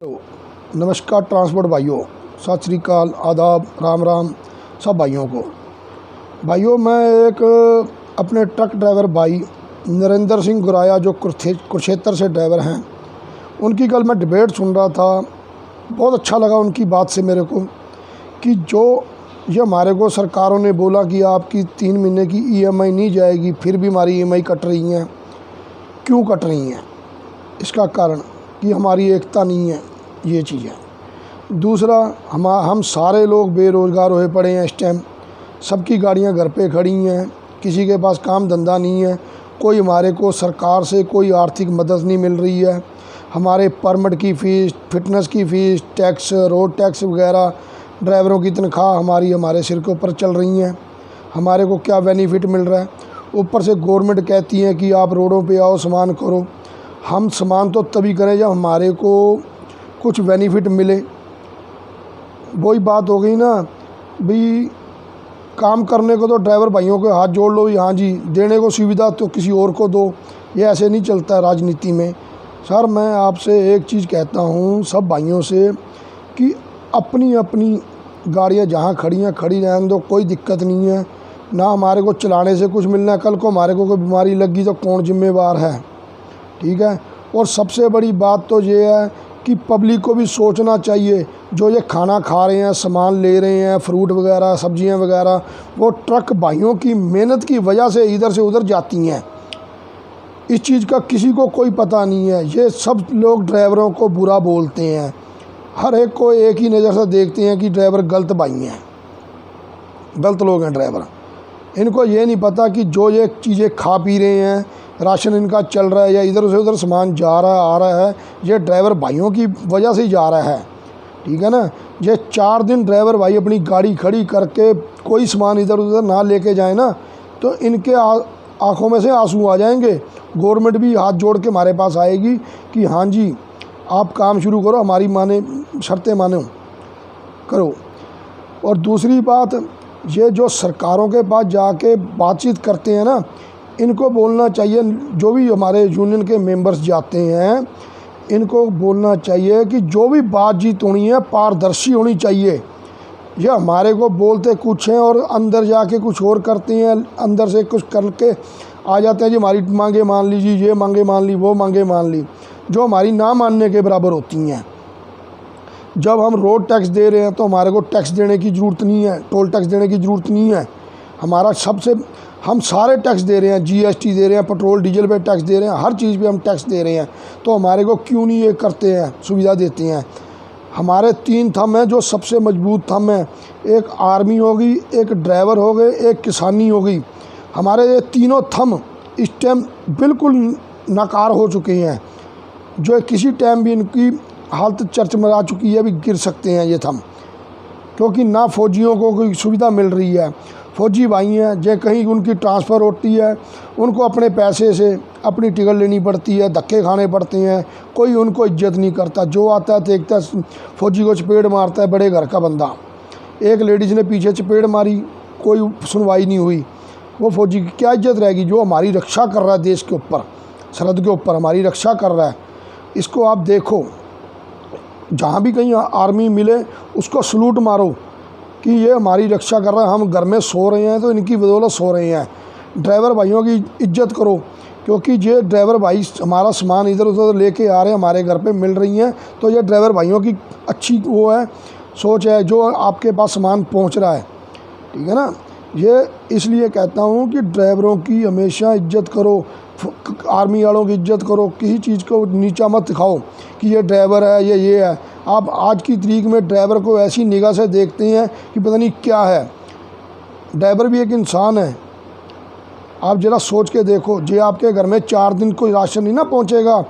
तो नमस्कार ट्रांसपोर्ट भाइयों, सत श्री अकाल, आदाब, राम राम सब भाइयों को। भाइयों, मैं एक अपने ट्रक ड्राइवर भाई नरेंद्र सिंह गुराया जो कुरुक्षेत्र से ड्राइवर हैं, उनकी कल मैं डिबेट सुन रहा था। बहुत अच्छा लगा उनकी बात से मेरे को कि जो ये हमारे को सरकारों ने बोला कि आपकी 3 महीने की ईएमआई नहीं जाएगी, फिर भी हमारी ईएमआई कट रही हैं। क्यों कट रही हैं? इसका कारण कि हमारी एकता नहीं है, ये चीज़ है। दूसरा, हम सारे लोग बेरोज़गार हुए पड़े हैं इस टाइम। सबकी गाड़ियां घर पे खड़ी हैं, किसी के पास काम धंधा नहीं है। कोई हमारे को सरकार से कोई आर्थिक मदद नहीं मिल रही है। हमारे परमिट की फ़ीस, फिटनेस की फ़ीस, टैक्स, रोड टैक्स वगैरह, ड्राइवरों की तनख्वाह हमारे सिर के ऊपर चल रही हैं। हमारे को क्या बेनिफिट मिल रहा है? ऊपर से गवर्नमेंट कहती है कि आप रोडों पे आओ, सामान करो। हम सामान तो तभी करें जब हमारे को कुछ बेनिफिट मिले। वही बात हो गई ना भाई, काम करने को तो ड्राइवर भाइयों के हाथ जोड़ लो, हाँ जी, देने को सुविधा तो किसी और को दो। ये ऐसे नहीं चलता है राजनीति में। सर, मैं आपसे एक चीज़ कहता हूँ सब भाइयों से कि अपनी अपनी गाड़ियाँ जहाँ खड़ी हैं खड़ी रहने दो, कोई दिक्कत नहीं है। ना हमारे को चलाने से कुछ मिलना है, कल को हमारे को कोई बीमारी लग गई तो कौन जिम्मेवार है? ठीक है। और सबसे बड़ी बात तो ये है कि पब्लिक को भी सोचना चाहिए, जो ये खाना खा रहे हैं, सामान ले रहे हैं, फ्रूट वगैरह, सब्जियां वगैरह, वो ट्रक भाइयों की मेहनत की वजह से इधर से उधर जाती हैं। इस चीज़ का किसी को कोई पता नहीं है। ये सब लोग ड्राइवरों को बुरा बोलते हैं, हर एक को एक ही नज़र से देखते हैं कि ड्राइवर गलत भाई हैं, गलत लोग हैं ड्राइवर। इनको ये नहीं पता कि जो ये चीज़ें खा पी रहे हैं, राशन इनका चल रहा है या इधर से उधर सामान जा रहा है आ रहा है, ये ड्राइवर भाइयों की वजह से ही जा रहा है। ठीक है ना। ये 4 दिन ड्राइवर भाई अपनी गाड़ी खड़ी करके कोई सामान इधर उधर ना लेके जाए ना, तो इनके आँखों में से आंसू आ जाएंगे। गवर्नमेंट भी हाथ जोड़ के हमारे पास आएगी कि हाँ जी, आप काम शुरू करो, हमारी माने शर्तें मानो करो। और दूसरी बात, ये जो सरकारों के पास जाके बातचीत करते हैं ना, इनको बोलना चाहिए, जो भी हमारे यूनियन के मेंबर्स जाते हैं, इनको बोलना चाहिए कि जो भी बातचीत होनी है पारदर्शी होनी चाहिए। ये हमारे को बोलते कुछ हैं और अंदर जाके कुछ और करते हैं, अंदर से कुछ करके आ जाते हैं जी, हमारी मांगे मान लीजिए, ये मांगे मान ली, वो मांगे मान ली, जो हमारी ना मानने के बराबर होती हैं। जब हम रोड टैक्स दे रहे हैं तो हमारे को टैक्स देने की ज़रूरत नहीं है, टोल टैक्स देने की ज़रूरत नहीं है। हमारा हम सारे टैक्स दे रहे हैं, जीएसटी दे रहे हैं, पेट्रोल डीजल पे टैक्स दे रहे हैं, हर चीज़ पे हम टैक्स दे रहे हैं। तो हमारे को क्यों नहीं ये करते हैं, सुविधा देते हैं? हमारे 3 थंब हैं जो सबसे मजबूत थंब हैं। एक आर्मी होगी, एक ड्राइवर हो गए, एक किसानी होगी। हमारे ये तीनों थंब इस टाइम बिल्कुल नाकार हो चुके हैं, जो किसी टाइम भी इनकी हालत चर्च में आ चुकी है, भी गिर सकते हैं ये थंब, क्योंकि ना फौजियों को कोई सुविधा मिल रही है। फौजी भाई हैं, जो कहीं उनकी ट्रांसफ़र होती है, उनको अपने पैसे से अपनी टिकट लेनी पड़ती है, धक्के खाने पड़ते हैं, कोई उनको इज्जत नहीं करता। जो आता है देखता फौजी को चपेट मारता है, बड़े घर का बंदा। एक लेडीज़ ने पीछे चपेट मारी, कोई सुनवाई नहीं हुई। वो फौजी की क्या इज्जत रहेगी जो हमारी रक्षा कर रहा है, देश के ऊपर, सरहद के ऊपर हमारी रक्षा कर रहा है। इसको आप देखो, जहाँ भी कहीं आर्मी मिले उसको सलूट मारो कि ये हमारी रक्षा कर रहा है। हम घर में सो रहे हैं तो इनकी बदौलत सो रहे हैं। ड्राइवर भाइयों की इज्जत करो, क्योंकि ये ड्राइवर भाई हमारा सामान इधर उधर लेके आ रहे हैं, हमारे घर पे मिल रही हैं, तो ये ड्राइवर भाइयों की अच्छी वो है, सोच है, जो आपके पास सामान पहुंच रहा है। ठीक है ना। ये इसलिए कहता हूँ कि ड्राइवरों की हमेशा इज्जत करो, आर्मी वालों की इज्जत करो, किसी चीज़ को नीचा मत दिखाओ कि ये ड्राइवर है, ये है। आप आज की तारीख में ड्राइवर को ऐसी निगाह से देखते हैं कि पता नहीं क्या है। ड्राइवर भी एक इंसान है। आप ज़रा सोच के देखो, जो आपके घर में 4 दिन कोई राशन नहीं ना पहुंचेगा,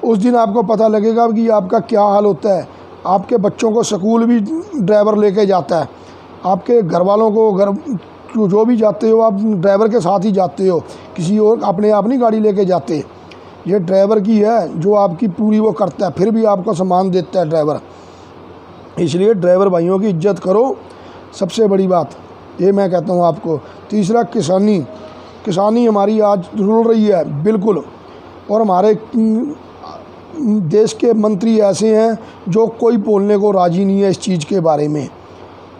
उस दिन आपको पता लगेगा कि आपका क्या हाल होता है। आपके बच्चों को स्कूल भी ड्राइवर लेके जाता है, आपके घर वालों को घर जो भी जाते हो आप ड्राइवर के साथ ही जाते हो, किसी और अपने आप नहीं गाड़ी लेके जाते। ये ड्राइवर की है जो आपकी पूरी वो करता है, फिर भी आपको सामान देता है ड्राइवर। इसलिए ड्राइवर भाइयों की इज्जत करो, सबसे बड़ी बात ये मैं कहता हूँ आपको। तीसरा, किसानी हमारी आज रुल रही है बिल्कुल, और हमारे देश के मंत्री ऐसे हैं जो कोई बोलने को राज़ी नहीं है इस चीज़ के बारे में।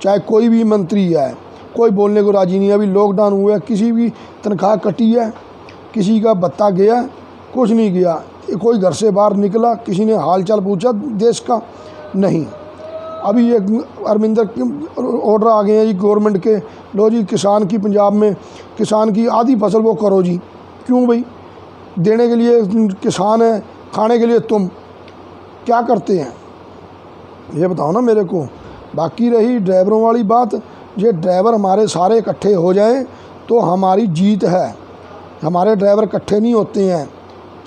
चाहे कोई भी मंत्री है, कोई बोलने को राज़ी नहीं है। अभी लॉकडाउन हुआ है, किसी भी तनख्वाह कटी है, किसी का भत्ता गया, कुछ नहीं गया। कोई घर से बाहर निकला, किसी ने हाल चाल पूछा देश का, नहीं। अभी एक अरविंदर ऑर्डर आ गए हैं जी गवर्नमेंट के, लो जी किसान की, पंजाब में किसान की आधी फसल वो करो जी। क्यों भाई? देने के लिए किसान है, खाने के लिए तुम क्या करते हैं ये बताओ ना मेरे को। बाकी रही ड्राइवरों वाली बात, ये ड्राइवर हमारे सारे इकट्ठे हो जाएं तो हमारी जीत है। हमारे ड्राइवर इकट्ठे नहीं होते हैं,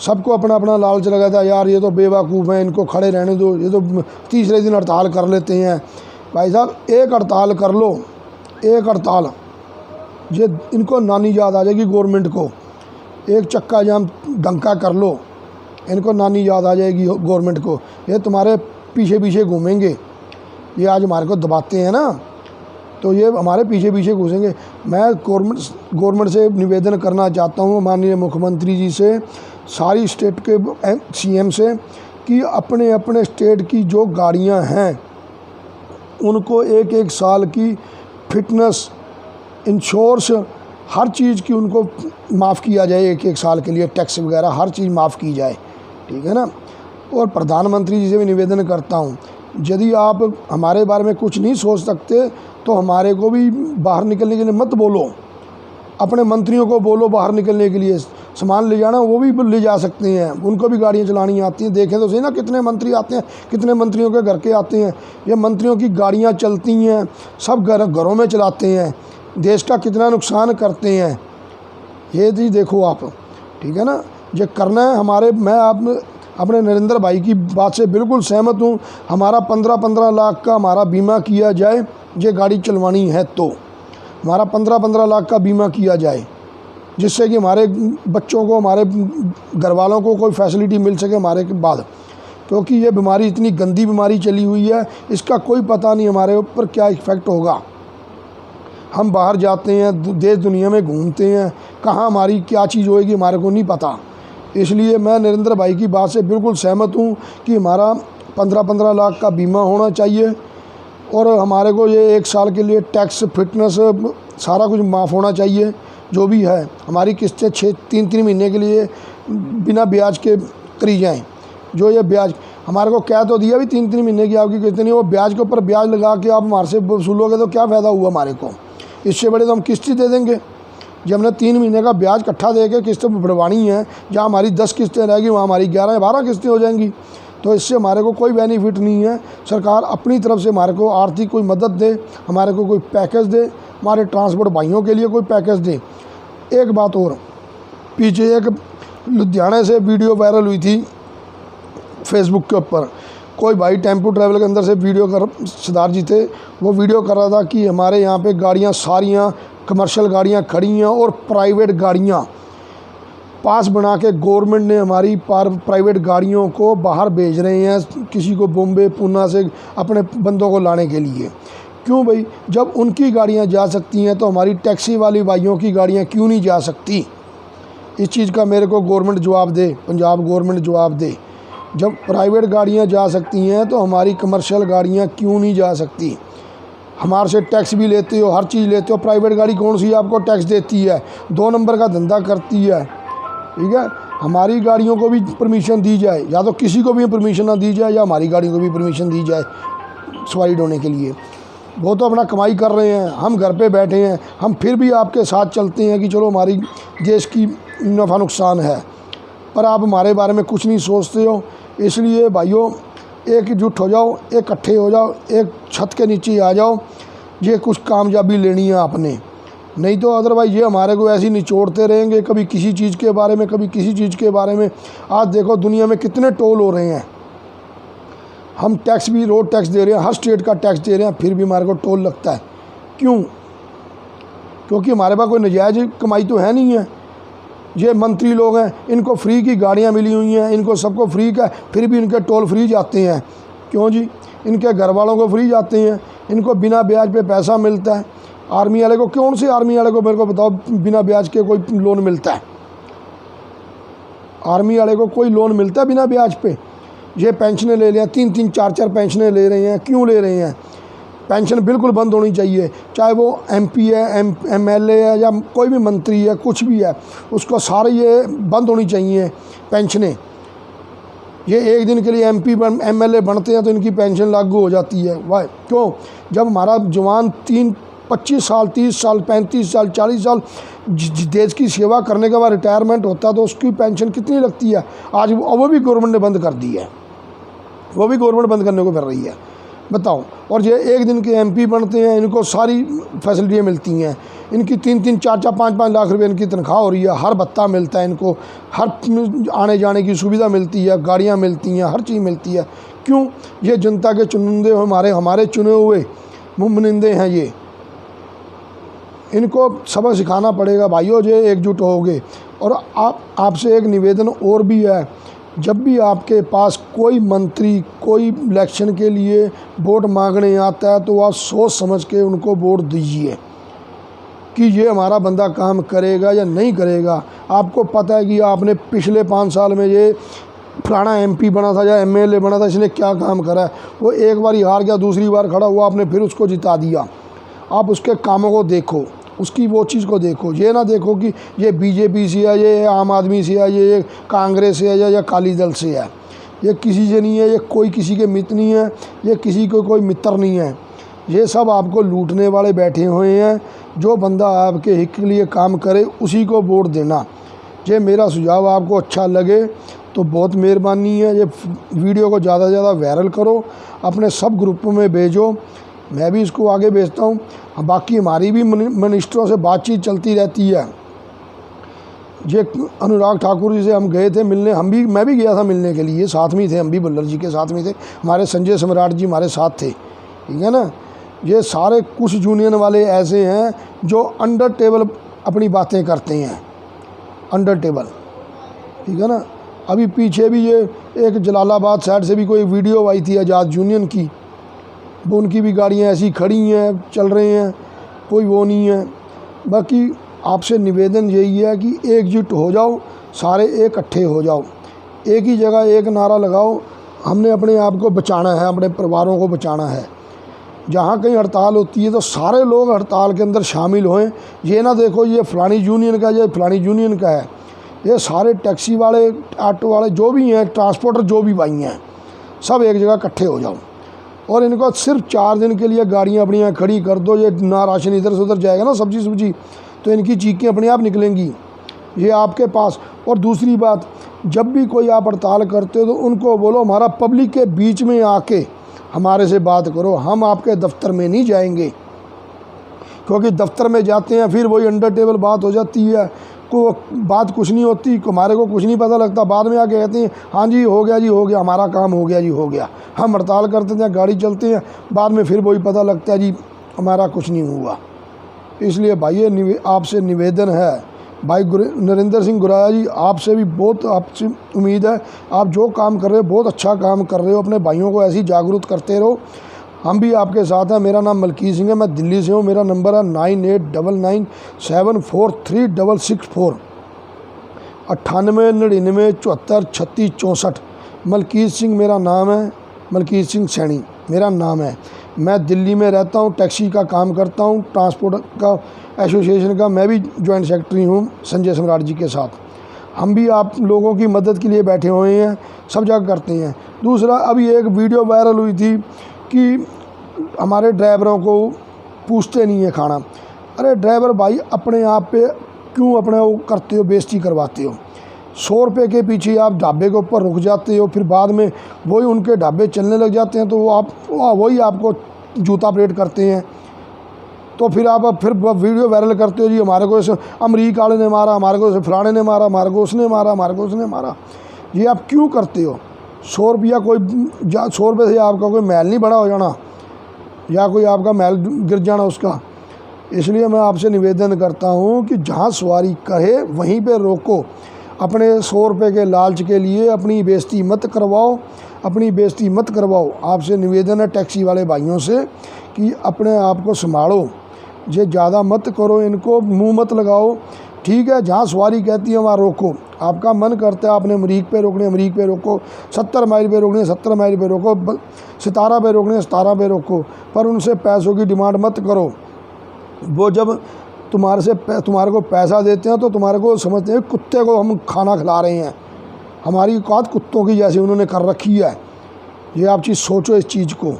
सबको अपना अपना लालच लगा था, यार ये तो बेवकूफ़ हैं, इनको खड़े रहने दो, ये तो तीसरे दिन हड़ताल कर लेते हैं। भाई साहब एक हड़ताल कर लो, एक हड़ताल, ये इनको नानी याद आ जाएगी गवर्नमेंट को। एक चक्का जाम डंका कर लो, इनको नानी याद आ जाएगी गवर्नमेंट को। ये तुम्हारे पीछे पीछे घूमेंगे, ये आज हमारे को दबाते हैं ना, तो ये हमारे पीछे पीछे घुसेंगे। मैं गवर्नमेंट से निवेदन करना चाहता हूँ, माननीय मुख्यमंत्री जी से, सारी स्टेट के सीएम से, कि अपने अपने स्टेट की जो गाड़ियाँ हैं उनको एक एक साल की फिटनेस, इंश्योरेंस, हर चीज़ की उनको माफ़ किया जाए। एक एक साल के लिए टैक्स वगैरह हर चीज़ माफ़ की जाए, ठीक है ना। और प्रधानमंत्री जी से भी निवेदन करता हूँ, यदि आप हमारे बारे में कुछ नहीं सोच सकते तो हमारे को भी बाहर निकलने के लिए मत बोलो। अपने मंत्रियों को बोलो बाहर निकलने के लिए, सामान ले जाना वो भी ले जा सकते हैं, उनको भी गाड़ियाँ चलानी आती हैं। देखें तो सही ना कितने मंत्री आते हैं, कितने मंत्रियों के घर के आते हैं। ये मंत्रियों की गाड़ियाँ चलती हैं, सब घरों में चलाते हैं, देश का कितना नुकसान करते हैं, ये चीज़ देखो आप, ठीक है ना। ये करना है हमारे, मैं आप अपने नरेंद्र भाई की बात से बिल्कुल सहमत हूँ। हमारा 15-15 लाख का हमारा बीमा किया जाए, ये गाड़ी चलवानी है तो हमारा 15-15 लाख का बीमा किया जाए, जिससे कि हमारे बच्चों को, हमारे घर वालों को कोई फैसिलिटी मिल सके हमारे के बाद। क्योंकि ये बीमारी इतनी गंदी बीमारी चली हुई है, इसका कोई पता नहीं हमारे ऊपर क्या इफ़ेक्ट होगा। हम बाहर जाते हैं, देश दुनिया में घूमते हैं, कहाँ हमारी क्या चीज़ होएगी हमारे को नहीं पता। इसलिए मैं नरेंद्र भाई की बात से बिल्कुल सहमत हूँ कि हमारा 15-15 लाख का बीमा होना चाहिए, और हमारे को ये एक साल के लिए टैक्स, फिटनेस, सारा कुछ माफ़ होना चाहिए। जो भी है हमारी किस्तें 3-3 महीने के लिए बिना ब्याज के करी जाएँ। जो ये ब्याज हमारे को कह तो दिया भी 3-3 महीने की आपकी किस्तें नहीं, वो ब्याज के ऊपर ब्याज लगा के आप हमारे से वसूलोगे तो क्या फ़ायदा हुआ हमारे को। इससे बड़े तो हम किस्तें दे देंगे। जब हमने 3 महीने का ब्याज इकट्ठा दे के किस्तें बढ़वानी है, जहाँ हमारी 10 किस्तें रहेगी वहाँ हमारी 11-12 किस्तें हो जाएंगी। तो इससे हमारे को कोई बेनिफिट नहीं है। सरकार अपनी तरफ से हमारे को आर्थिक कोई मदद दे, हमारे को कोई पैकेज दे, हमारे ट्रांसपोर्ट भाइयों के लिए कोई पैकेज दे। एक बात और, पीछे एक लुधियाना से वीडियो वायरल हुई थी फेसबुक के ऊपर, कोई भाई टेम्पो ट्रैवल के अंदर से वीडियो कर, सरदार जी थे, वो वीडियो कर रहा था कि हमारे यहाँ पे गाड़ियाँ सारियाँ कमर्शियल गाड़ियाँ खड़ी हैं और प्राइवेट गाड़ियाँ पास बना के गवर्नमेंट ने हमारी प्राइवेट गाड़ियों को बाहर भेज रहे हैं, किसी को बॉम्बे, पूना से अपने बंदों को लाने के लिए। क्यों भाई? जब उनकी गाड़ियाँ जा सकती हैं तो हमारी टैक्सी वाली भाइयों की गाड़ियाँ क्यों नहीं जा सकती? इस चीज़ का मेरे को गवर्नमेंट जवाब दे, पंजाब गवर्नमेंट जवाब दे। जब प्राइवेट गाड़ियाँ जा सकती हैं तो हमारी कमर्शियल गाड़ियाँ क्यों नहीं जा सकती? हमारे से टैक्स भी लेते हो, हर चीज़ लेते हो, प्राइवेट गाड़ी कौन सी आपको टैक्स देती है? 2 नंबर का धंधा करती है, ठीक है। हमारी गाड़ियों को भी परमिशन दी जाए, या तो किसी को भी परमिशन ना दी जाए, या हमारी गाड़ियों को भी परमिशन दी जाए सवारी ढोने के लिए। वो तो अपना कमाई कर रहे हैं, हम घर पे बैठे हैं, हम फिर भी आपके साथ चलते हैं कि चलो हमारी देश की नफ़ा नुकसान है, पर आप हमारे बारे में कुछ नहीं सोचते हो। इसलिए भाइयों एकजुट हो जाओ, इकट्ठे हो जाओ, एक छत के नीचे आ जाओ, ये कुछ कामयाबी लेनी है आपने। नहीं तो अदरवाइज़ ये हमारे को ऐसे ही निचोड़ते रहेंगे, कभी किसी चीज़ के बारे में, कभी किसी चीज़ के बारे में। आज देखो दुनिया में कितने टोल हो रहे हैं, हम टैक्स भी, रोड टैक्स दे रहे हैं, हर स्टेट का टैक्स दे रहे हैं, फिर भी हमारे को टोल लगता है। क्यों? क्योंकि हमारे पास कोई नजायज़ कमाई तो है नहीं है। ये मंत्री लोग हैं, इनको फ्री की गाड़ियाँ मिली हुई हैं, इनको सबको फ्री का, फिर भी इनके टोल फ्री जाते हैं। क्यों जी? इनके घर वालों को फ्री जाते हैं, इनको बिना ब्याज पे पैसा मिलता है। आर्मी वाले को, कौन से आर्मी वाले को मेरे को बताओ बिना ब्याज के कोई लोन मिलता है? आर्मी वाले को कोई लोन मिलता है बिना ब्याज पे? ये पेंशनें ले रहे हैं, 3-3 4-4 पेंशनें ले रहे हैं, क्यों ले रहे हैं? पेंशन बिल्कुल बंद होनी चाहिए, चाहे वो एमपी है, एमएलए है या कोई भी मंत्री है, कुछ भी है, उसको सारे ये बंद होनी चाहिए पेंशनें। ये एक दिन के लिए एमपी एमएलए बनते हैं तो इनकी पेंशन लागू हो जाती है। वाह, क्यों? जब हमारा जवान 25 साल, 30 साल, 35 साल, 40 साल देश की सेवा करने के बाद रिटायरमेंट होता है तो उसकी पेंशन कितनी लगती है? आज वो भी गवर्नमेंट ने बंद कर दी है, वो भी गवर्नमेंट बंद करने को कर रही है, बताओ। और ये एक दिन के एमपी बनते हैं, इनको सारी फैसिलिटियाँ मिलती हैं, इनकी 3-3 4-4 5-5 लाख रुपए इनकी तनख्वाह हो रही है, हर भत्ता मिलता है इनको, हर आने जाने की सुविधा मिलती है, गाड़ियाँ मिलती हैं, हर चीज़ मिलती है। क्यों? ये जनता के चुनिंदे हमारे चुने हुए नुमाइंदे हैं ये, इनको सबक सिखाना पड़ेगा भाइयों। जो एकजुट होगे। और आपसे एक निवेदन और भी है, जब भी आपके पास कोई मंत्री कोई इलेक्शन के लिए वोट मांगने आता है तो आप सोच समझ के उनको वोट दीजिए कि ये हमारा बंदा काम करेगा या नहीं करेगा। आपको पता है कि आपने पिछले 5 साल में ये फलाना एमपी बना था या एमएलए बना था, इसने क्या काम करा है। वो एक बार हार गया, दूसरी बार खड़ा हुआ, आपने फिर उसको जिता दिया। आप उसके कामों को देखो, उसकी वो चीज़ को देखो, ये ना देखो कि ये बीजेपी से है, ये आम आदमी से है, ये कांग्रेस से है या अकाली दल से है। ये किसी से नहीं है, ये कोई किसी के मित्र नहीं है, ये किसी को कोई मित्र नहीं है। ये सब आपको लूटने वाले बैठे हुए हैं। जो बंदा आपके हित के लिए काम करे उसी को वोट देना। ये मेरा सुझाव आपको अच्छा लगे तो बहुत मेहरबानी है। ये वीडियो को ज़्यादा से ज़्यादा वायरल करो, अपने सब ग्रुपों में भेजो, मैं भी इसको आगे भेजता हूँ। बाकी हमारी भी मिनिस्टरों से बातचीत चलती रहती है। ये अनुराग ठाकुर जी से हम गए थे मिलने, मैं भी गया था मिलने के लिए, साथ में थे, हम भी भुल्लर जी के साथ में थे, हमारे संजय सम्राट जी हमारे साथ थे, ठीक है ना। ये सारे कुछ यूनियन वाले ऐसे हैं जो अंडर टेबल अपनी बातें करते हैं, अंडर टेबल, ठीक है ना। अभी पीछे भी ये एक जलालाबाद साइड से भी कोई वीडियो आई थी आज़ाद यूनियन की, वो उनकी भी गाड़ियाँ ऐसी खड़ी हैं, चल रहे हैं, कोई वो नहीं है। बाकी आपसे निवेदन यही है कि एकजुट हो जाओ, सारे इकट्ठे हो जाओ, एक ही जगह एक नारा लगाओ, हमने अपने आप को बचाना है, अपने परिवारों को बचाना है। जहाँ कहीं हड़ताल होती है तो सारे लोग हड़ताल के अंदर शामिल होएं। ये ना देखो ये फलानी यूनियन का, ये फलानी यूनियन का है। ये सारे टैक्सी वाले, ऑटो वाले, जो भी हैं, ट्रांसपोर्टर जो भी भाई हैं, सब एक जगह इकट्ठे हो जाओ और इनको सिर्फ 4 दिन के लिए गाड़ियाँ अपनी यहाँ खड़ी कर दो। ये ना राशन इधर से उधर जाएगा ना, सब्जी तो इनकी चीखें अपने आप निकलेंगी ये आपके पास। और दूसरी बात, जब भी कोई आप हड़ताल करते हो तो उनको बोलो हमारा पब्लिक के बीच में आके हमारे से बात करो, हम आपके दफ्तर में नहीं जाएंगे, क्योंकि दफ्तर में जाते हैं फिर वही अंडर टेबल बात हो जाती है, को बात कुछ नहीं होती, हमारे को कुछ नहीं पता लगता। बाद में आके कहते हैं हाँ जी हो गया जी हो गया, हमारा काम हो गया जी हो गया। हम हड़ताल करते थे, गाड़ी चलते हैं, बाद में फिर वही पता लगता है जी हमारा कुछ नहीं हुआ। इसलिए भाई आपसे निवेदन है, भाई नरेंद्र सिंह गुराया जी, आपसे भी बहुत आपसे उम्मीद है, आप जो काम कर रहे हो बहुत अच्छा काम कर रहे हो, अपने भाइयों को ऐसे ही जागरूक करते रहो। हम भी आपके साथ हैं। मेरा नाम मलकीत सिंह है, मैं दिल्ली से हूँ। मेरा नंबर है 9899743664 9899743664। मलकीत सिंह मेरा नाम है, मलकीत सिंह सैनी मेरा नाम है। मैं दिल्ली में रहता हूँ, टैक्सी का काम करता हूँ, ट्रांसपोर्ट का एसोसिएशन का मैं भी जॉइंट सेक्रेटरी हूँ संजय सम्राट जी के साथ। हम भी आप लोगों की मदद के लिए बैठे हुए हैं, सब जगह करते हैं। दूसरा, अभी एक वीडियो वायरल हुई थी कि हमारे ड्राइवरों को पूछते नहीं है खाना। अरे ड्राइवर भाई, अपने आप पे क्यों अपने वो करते हो, बेइज्जती करवाते हो। 100 रुपये के पीछे आप ढाबे के ऊपर रुक जाते हो, फिर बाद में वही उनके ढाबे चलने लग जाते हैं तो वही आपको जूता परेड करते हैं। तो फिर आप वीडियो वायरल करते हो जी हमारे को इस अमरीका वाले ने मारा, हमारे को इस फलाने ने मारा, हमारे को उसने मारा, हमारे को उसने मारा। ये आप क्यों करते हो? 100 रुपया 100 रुपये से आपका कोई महल नहीं बड़ा हो जाना या कोई आपका महल गिर जाना उसका। इसलिए मैं आपसे निवेदन करता हूँ कि जहाँ सवारी कहे वहीं पे रोको। अपने 100 रुपये के लालच के लिए अपनी बेइज्जती मत करवाओ, अपनी बेइज्जती मत करवाओ। आपसे निवेदन है टैक्सी वाले भाइयों से कि अपने आप को संभालो, ये ज़्यादा मत करो, इनको मुँह मत लगाओ। ठीक है, जहाँ सवारी कहती है वहाँ रोको। आपका मन करता है आपने अमरीक पे रोकनी है, अमरीक पे रोको, 70 माइल पे रोकनी है, 70 माइल पे रोको, सितारा पे रोकनी है, सितारा पे रोको, पर उनसे पैसों की डिमांड मत करो। वो जब तुम्हारे को पैसा देते हैं तो तुम्हारे को समझते हैं कुत्ते को हम खाना खिला रहे हैं, हमारी औकात कुत्तों की जैसी उन्होंने कर रखी है। ये आप चीज़ सोचो इस चीज़ को।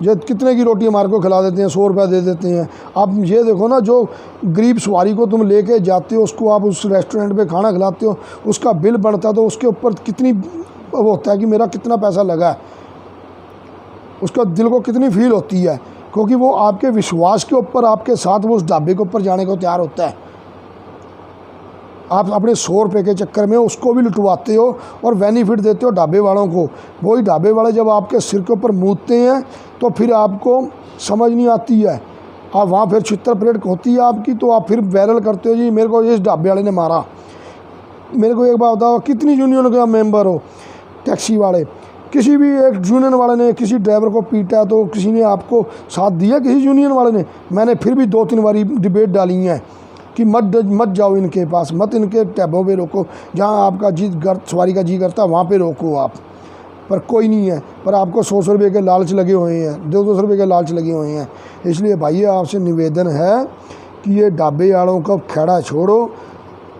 ये कितने की रोटी हमारे को खिला देते हैं, 100 रुपये दे देते हैं। आप ये देखो ना, जो गरीब सवारी को तुम लेके जाते हो उसको आप उस रेस्टोरेंट पे खाना खिलाते हो, उसका बिल बनता है तो उसके ऊपर कितनी वो होता है कि मेरा कितना पैसा लगा है, उसका दिल को कितनी फील होती है, क्योंकि वो आपके विश्वास के ऊपर आपके साथ वो उस ढाबे के ऊपर जाने को तैयार होता है। आप अपने 100 रुपये के चक्कर में उसको भी लुटवाते हो और बेनिफिट देते हो ढाबे वालों को। वही ढाबे वाले जब आपके सिर के ऊपर मूदते हैं तो फिर आपको समझ नहीं आती है, आप वहाँ फिर छितर परेड होती है आपकी, तो आप फिर वायरल करते हो जी मेरे को इस ढाबे वाले ने मारा। मेरे को एक बात बताओ, कितनी यूनियन के मेंबर हो, टैक्सी वाले, किसी भी एक यूनियन वाले ने किसी ड्राइवर को पीटा तो किसी ने आपको साथ दिया, किसी यूनियन वाले ने? मैंने फिर भी 2-3 बारी डिबेट डाली हैं कि मत जाओ इनके पास, मत इनके टैबों पे रोको, जहाँ आपका सवारी का जी करता है वहाँ पे रोको आप, पर कोई नहीं है। पर आपको 100 रुपये के लालच लगे हुए हैं, 200 रुपये के लालच लगे हुए हैं। इसलिए भाई आपसे निवेदन है कि ये ढाबे वालों का खेड़ा छोड़ो।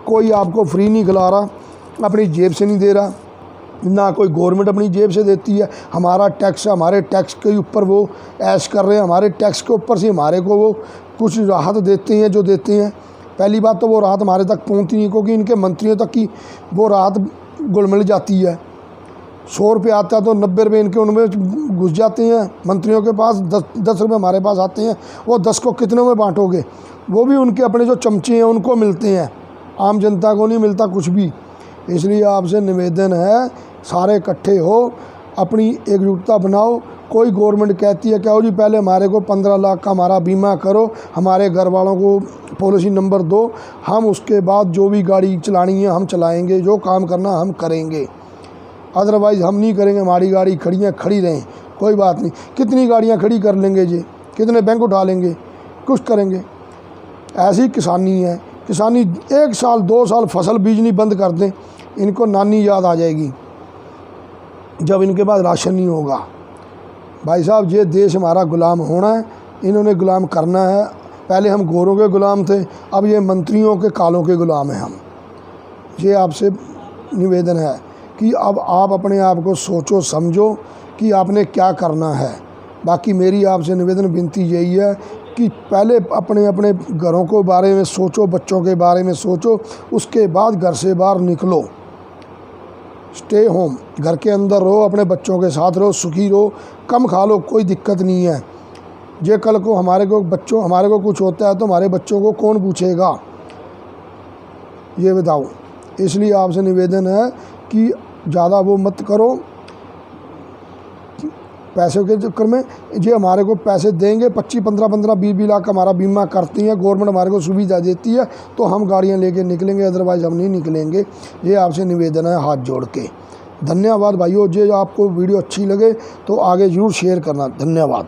कोई आपको फ्री नहीं खिला रहा, अपनी जेब से नहीं दे रहा, ना कोई गवर्नमेंट अपनी जेब से देती है। हमारा टैक्स, हमारे टैक्स के ऊपर वो ऐश कर रहे हैं, हमारे टैक्स के ऊपर से हमारे को वो कुछ राहत देते हैं जो देते हैं। पहली बात तो वो राहत हमारे तक पहुंचती नहीं, क्योंकि इनके मंत्रियों तक की वो राहत घुल-मिल जाती है। 100 रुपये आता है तो 90 रुपये इनके उनमें घुस जाते हैं मंत्रियों के पास, 10 रुपये हमारे पास आते हैं। वो 10 को कितनों में बांटोगे? वो भी उनके अपने जो चमचे हैं उनको मिलते हैं, आम जनता को नहीं मिलता कुछ भी। इसलिए आपसे निवेदन है, सारे इकट्ठे हो, अपनी एकजुटता बनाओ। कोई गवर्नमेंट कहती है क्या जी पहले हमारे को 15 लाख का हमारा बीमा करो, हमारे घर वालों को पॉलिसी नंबर दो, हम उसके बाद जो भी गाड़ी चलानी है हम चलाएंगे, जो काम करना हम करेंगे, अदरवाइज़ हम नहीं करेंगे। हमारी गाड़ी खड़ी रहें, कोई बात नहीं। कितनी गाड़ियाँ खड़ी कर लेंगे जी, कितने बैंक उठा लेंगे, कुछ करेंगे। ऐसी किसानी है, किसानी 1 साल 2 साल फसल बीजनी बंद कर दें, इनको नानी याद आ जाएगी जब इनके पास राशन नहीं होगा। भाई साहब, ये देश हमारा गुलाम होना है, इन्होंने गुलाम करना है। पहले हम गोरों के गुलाम थे, अब ये मंत्रियों के कालों के गुलाम हैं हम। ये आपसे निवेदन है कि अब आप अपने आप को सोचो समझो कि आपने क्या करना है। बाकी मेरी आपसे निवेदन विनती यही है कि पहले अपने अपने घरों के बारे में सोचो, बच्चों के बारे में सोचो, उसके बाद घर से बाहर निकलो। स्टे होम, घर के अंदर रहो, अपने बच्चों के साथ रहो, सुखी रहो, कम खा लो, कोई दिक्कत नहीं है। जे कल को हमारे को कुछ होता है तो हमारे बच्चों को कौन पूछेगा, ये बताओ। इसलिए आपसे निवेदन है कि ज़्यादा वो मत करो पैसों के चक्कर में। ये हमारे को पैसे देंगे, 25, 15, 20 लाख का हमारा बीमा करती है गवर्नमेंट, हमारे को सुविधा देती है तो हम गाड़ियाँ लेके निकलेंगे, अदरवाइज़ हम नहीं निकलेंगे। ये आपसे निवेदन है हाथ जोड़ के। धन्यवाद भाइयों। जो आपको वीडियो अच्छी लगे तो आगे ज़रूर शेयर करना। धन्यवाद।